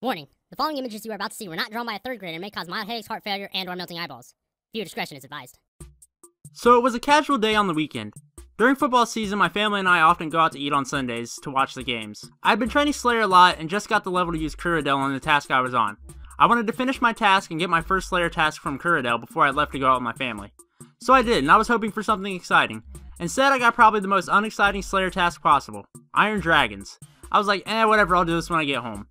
Warning, the following images you are about to see were not drawn by a third grader and may cause mild headaches, heart failure, and/or melting eyeballs. Viewer discretion is advised. So it was a casual day on the weekend. During football season, my family and I often go out to eat on Sundays to watch the games. I had been training Slayer a lot and just got the level to use Kuradel on the task I was on. I wanted to finish my task and get my first Slayer task from Kuradel before I left to go out with my family. So I did, and I was hoping for something exciting. Instead, I got probably the most unexciting Slayer task possible: Iron Dragons. I was like, whatever, I'll do this when I get home.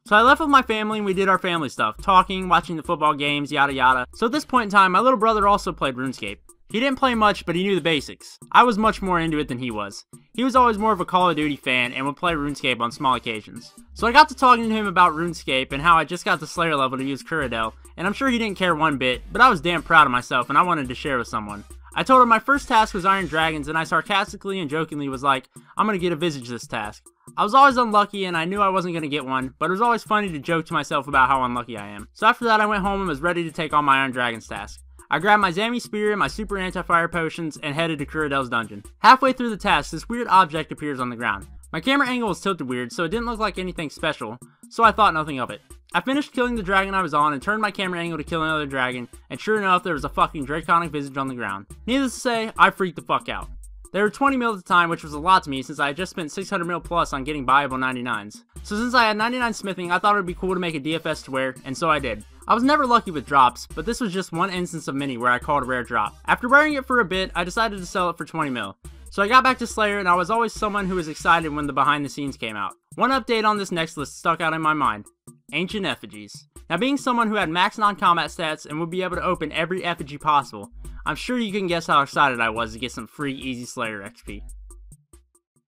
So I left with my family and we did our family stuff, talking, watching the football games, yada yada. So at this point in time, my little brother also played RuneScape. He didn't play much, but he knew the basics. I was much more into it than he was. He was always more of a Call of Duty fan and would play RuneScape on small occasions. So I got to talking to him about RuneScape and how I just got the Slayer level to use Kuradel, and I'm sure he didn't care one bit, but I was damn proud of myself and I wanted to share with someone. I told him my first task was Iron Dragons, and I sarcastically and jokingly was like, I'm gonna get a Visage this task. I was always unlucky and I knew I wasn't gonna get one, but it was always funny to joke to myself about how unlucky I am. So after that I went home and was ready to take on my Iron Dragons task. I grabbed my Zami Spear and my super anti-fire potions and headed to Kuradel's dungeon. Halfway through the task, this weird object appears on the ground. My camera angle was tilted weird, so it didn't look like anything special, so I thought nothing of it. I finished killing the dragon I was on and turned my camera angle to kill another dragon, and sure enough, there was a fucking Draconic Visage on the ground. Needless to say, I freaked the fuck out. There were 20 mil at the time, which was a lot to me since I had just spent 600 mil plus on getting buyable 99s. So since I had 99 smithing, I thought it would be cool to make a DFS to wear, and so I did. I was never lucky with drops, but this was just one instance of many where I called a rare drop. After wearing it for a bit, I decided to sell it for 20 mil. So I got back to Slayer, and I was always someone who was excited when the behind the scenes came out. One update on this next list stuck out in my mind: Ancient Effigies. Now, being someone who had max non-combat stats and would be able to open every effigy possible, I'm sure you can guess how excited I was to get some free easy Slayer XP.